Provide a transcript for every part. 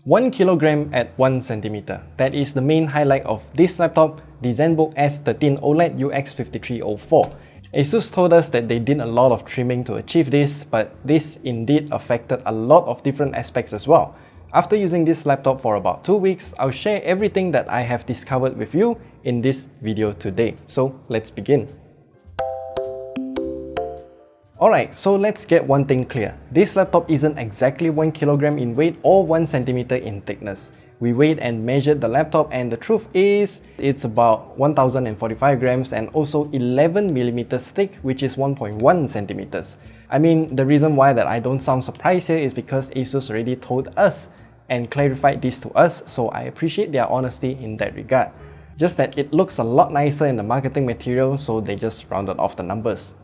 1 kilogram at 1 centimeter. That is the main highlight of this laptop, the Zenbook S13 OLED UX5304. ASUS told us that they did a lot of trimming to achieve this, but this indeed affected a lot of different aspects as well. After using this laptop for about 2 weeks, I'll share everything that I have discovered with you in this video today. So let's begin. Alright, so let's get one thing clear. This laptop isn't exactly 1 kilogram in weight or 1 centimeter in thickness. We weighed and measured the laptop and the truth is, it's about 1045 grams and also 11 millimeters thick, which is 1.1 centimeters. I mean, the reason why that I don't sound surprised here is because ASUS already told us and clarified this to us, so I appreciate their honesty in that regard. Just that it looks a lot nicer in the marketing material, so they just rounded off the numbers.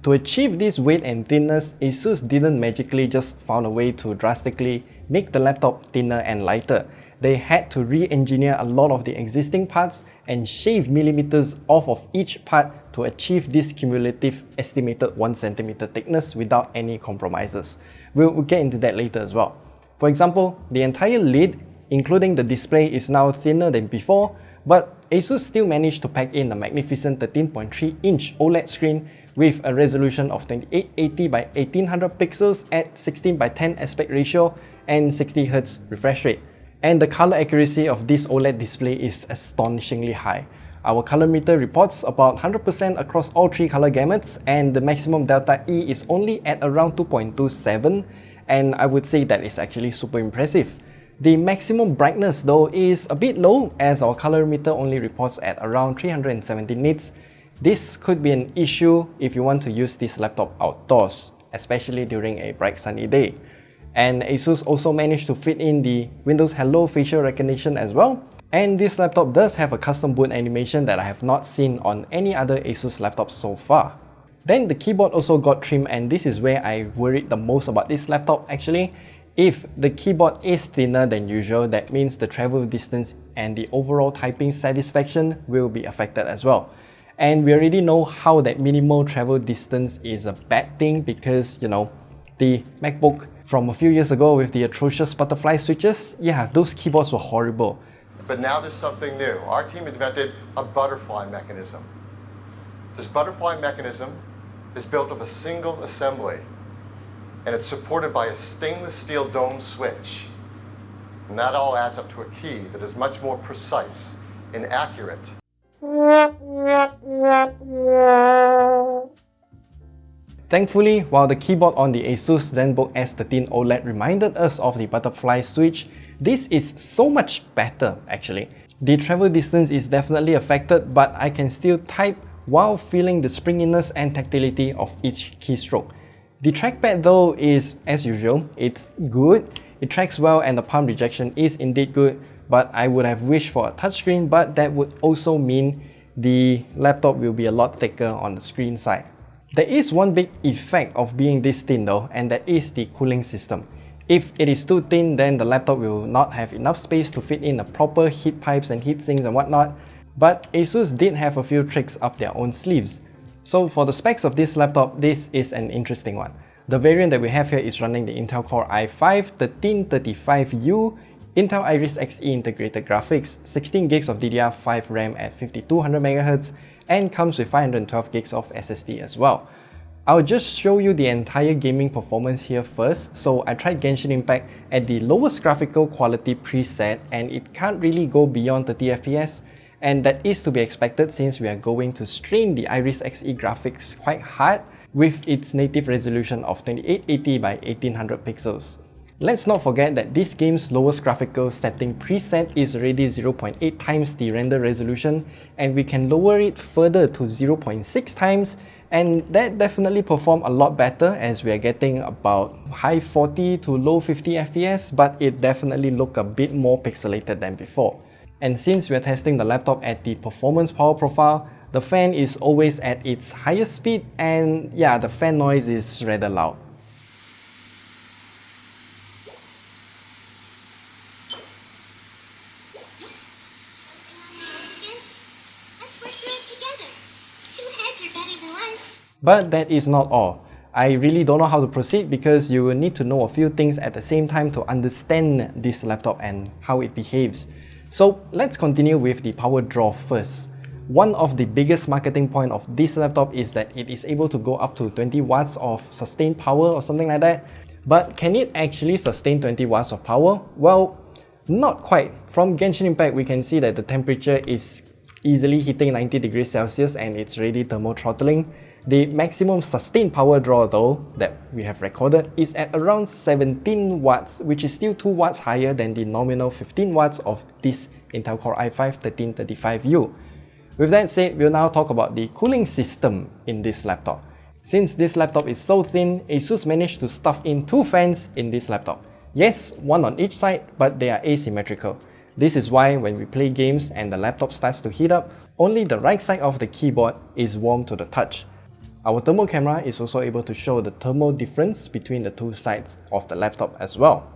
To achieve this weight and thinness, ASUS didn't magically just found a way to drastically make the laptop thinner and lighter. They had to re-engineer a lot of the existing parts and shave millimeters off of each part to achieve this cumulative estimated 1 centimeter thickness without any compromises. We'll get into that later as well. For example, the entire lid, including the display, is now thinner than before, but ASUS still managed to pack in a magnificent 13.3-inch OLED screen with a resolution of 2880 by 1800 pixels at 16 by 10 aspect ratio and 60Hz refresh rate. And the color accuracy of this OLED display is astonishingly high. Our color meter reports about 100% across all 3 color gamuts, and the maximum delta E is only at around 2.27, and I would say that is actually super impressive. The maximum brightness though is a bit low, as our color meter only reports at around 370 nits. This could be an issue if you want to use this laptop outdoors, especially during a bright sunny day. And ASUS also managed to fit in the Windows Hello facial recognition as well. And this laptop does have a custom boot animation that I have not seen on any other ASUS laptops so far. Then the keyboard also got trimmed, and this is where I worried the most about this laptop actually. If the keyboard is thinner than usual, that means the travel distance and the overall typing satisfaction will be affected as well. And we already know how that minimal travel distance is a bad thing because, you know, the MacBook from a few years ago with the atrocious butterfly switches, yeah, those keyboards were horrible. But now there's something new. Our team invented a butterfly mechanism. This butterfly mechanism is built of a single assembly, and it's supported by a stainless steel dome switch. And that all adds up to a key that is much more precise and accurate. Thankfully, while the keyboard on the ASUS Zenbook S13 OLED reminded us of the butterfly switch, this is so much better actually. The travel distance is definitely affected, but I can still type while feeling the springiness and tactility of each keystroke. The trackpad though is, as usual, it's good, it tracks well and the palm rejection is indeed good, but I would have wished for a touchscreen, but that would also mean the laptop will be a lot thicker on the screen side. There is one big effect of being this thin though, and that is the cooling system. If it is too thin, then the laptop will not have enough space to fit in a proper heat pipes and heat sinks and whatnot, but ASUS did have a few tricks up their own sleeves. So for the specs of this laptop, this is an interesting one. The variant that we have here is running the Intel Core i5-1335U, Intel Iris Xe integrated graphics, 16 gigs of DDR5 RAM at 5200 MHz, and comes with 512 gigs of SSD as well. I'll just show you the entire gaming performance here first. So I tried Genshin Impact at the lowest graphical quality preset, and it can't really go beyond 30 FPS, and that is to be expected since we are going to strain the Iris Xe graphics quite hard with its native resolution of 2880 by 1800 pixels. Let's not forget that this game's lowest graphical setting preset is already 0.8 times the render resolution, and we can lower it further to 0.6 times, and that definitely performed a lot better as we are getting about high 40 to low 50 FPS, but it definitely looked a bit more pixelated than before. And since we are testing the laptop at the performance power profile, the fan is always at its highest speed, and yeah, the fan noise is rather loud. But that is not all. I really don't know how to proceed because you will need to know a few things at the same time to understand this laptop and how it behaves. So let's continue with the power draw first. One of the biggest marketing point of this laptop is that it is able to go up to 20 watts of sustained power or something like that. But can it actually sustain 20 watts of power? Well, not quite. From Genshin Impact, we can see that the temperature is easily hitting 90 degrees Celsius and it's really thermal throttling. The maximum sustained power draw though that we have recorded is at around 17 watts, which is still 2 watts higher than the nominal 15 watts of this Intel Core i5-1335U. With that said, we'll now talk about the cooling system in this laptop. Since this laptop is so thin, ASUS managed to stuff in 2 fans in this laptop. Yes, one on each side, but they are asymmetrical. This is why when we play games and the laptop starts to heat up, only the right side of the keyboard is warm to the touch. Our thermal camera is also able to show the thermal difference between the 2 sides of the laptop as well.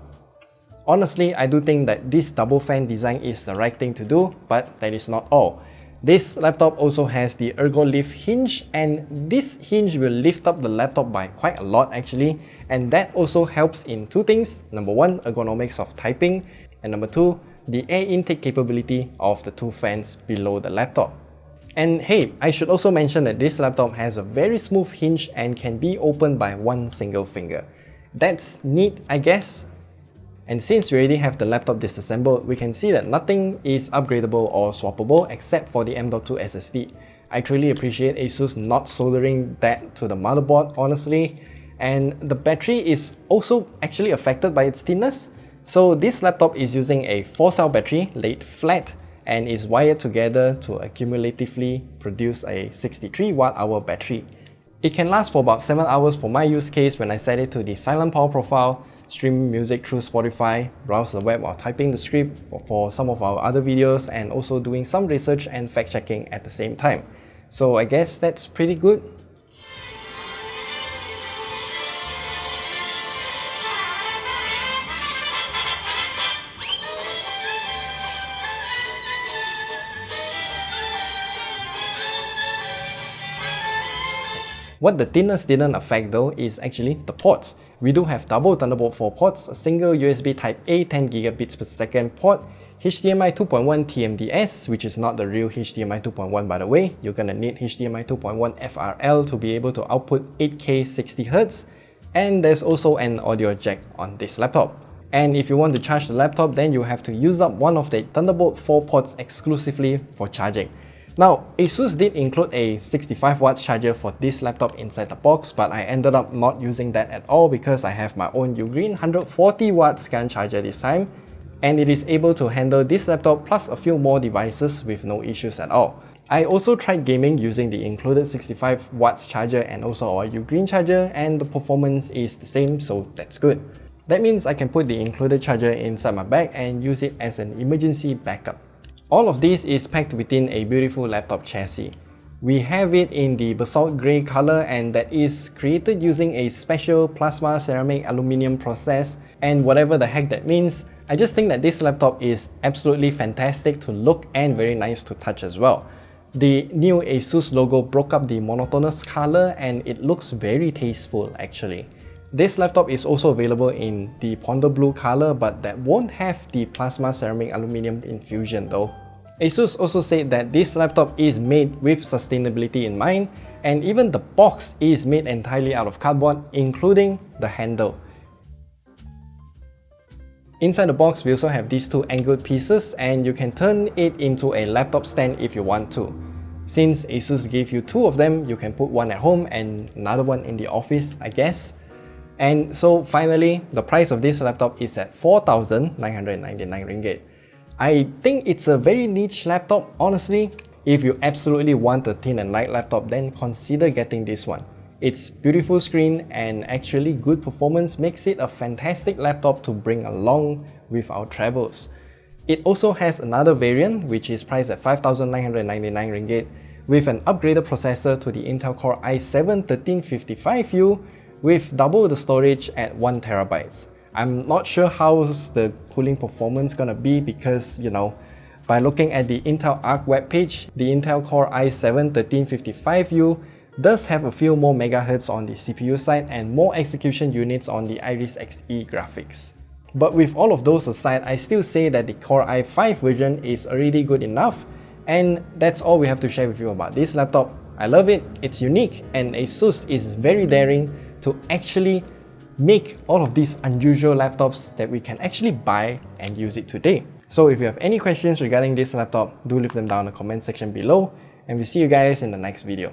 Honestly, I do think that this double fan design is the right thing to do, but that is not all. This laptop also has the ErgoLift hinge, and this hinge will lift up the laptop by quite a lot actually, and that also helps in 2 things. Number 1, ergonomics of typing, and number 2, the air intake capability of the 2 fans below the laptop. And hey, I should also mention that this laptop has a very smooth hinge and can be opened by 1 single finger. That's neat, I guess. And since we already have the laptop disassembled, we can see that nothing is upgradable or swappable except for the M.2 SSD. I truly appreciate ASUS not soldering that to the motherboard, honestly. And the battery is also actually affected by its thinness. So this laptop is using a 4-cell battery laid flat and is wired together to accumulatively produce a 63 watt-hour battery. It can last for about 7 hours for my use case when I set it to the silent power profile, stream music through Spotify, browse the web while typing the script for some of our other videos, and also doing some research and fact-checking at the same time. So I guess that's pretty good. What the thinness didn't affect though is actually the ports. We do have double Thunderbolt 4 ports, a single USB Type-A 10 gigabits per second port, HDMI 2.1 TMDS, which is not the real HDMI 2.1 by the way. You're gonna need HDMI 2.1 FRL to be able to output 8K 60Hz, and there's also an audio jack on this laptop. And if you want to charge the laptop, then you have to use up one of the Thunderbolt 4 ports exclusively for charging. Now, ASUS did include a 65 watts charger for this laptop inside the box, but I ended up not using that at all because I have my own Ugreen 140 watts gun charger this time, and it is able to handle this laptop plus a few more devices with no issues at all. I also tried gaming using the included 65 watts charger and also our Ugreen charger, and the performance is the same, so that's good. That means I can put the included charger inside my bag and use it as an emergency backup. All of this is packed within a beautiful laptop chassis. We have it in the basalt grey color, and that is created using a special plasma ceramic aluminium process, and whatever the heck that means, I just think that this laptop is absolutely fantastic to look and very nice to touch as well. The new ASUS logo broke up the monotonous color and it looks very tasteful actually. This laptop is also available in the Ponder Blue color, but that won't have the plasma ceramic aluminium infusion though. ASUS also said that this laptop is made with sustainability in mind, and even the box is made entirely out of cardboard, including the handle. Inside the box, we also have these 2 angled pieces, and you can turn it into a laptop stand if you want to. Since ASUS gave you 2 of them, you can put one at home and another one in the office, I guess. And so finally, the price of this laptop is at 4,999 ringgit. I think it's a very niche laptop, honestly. If you absolutely want a thin and light laptop, then consider getting this one. Its beautiful screen and actually good performance makes it a fantastic laptop to bring along with our travels. It also has another variant which is priced at 5,999 ringgit with an upgraded processor to the Intel Core i7-1355U with double the storage at 1 TB. I'm not sure how's the cooling performance gonna be because, you know, by looking at the Intel Arc webpage, the Intel Core i7-1355U does have a few more megahertz on the CPU side and more execution units on the Iris Xe graphics. But with all of those aside, I still say that the Core i5 version is already good enough, and that's all we have to share with you about this laptop. I love it, it's unique, and ASUS is very daring to actually make all of these unusual laptops that we can actually buy and use it today. So if you have any questions regarding this laptop, do leave them down in the comment section below, and we'll see you guys in the next video.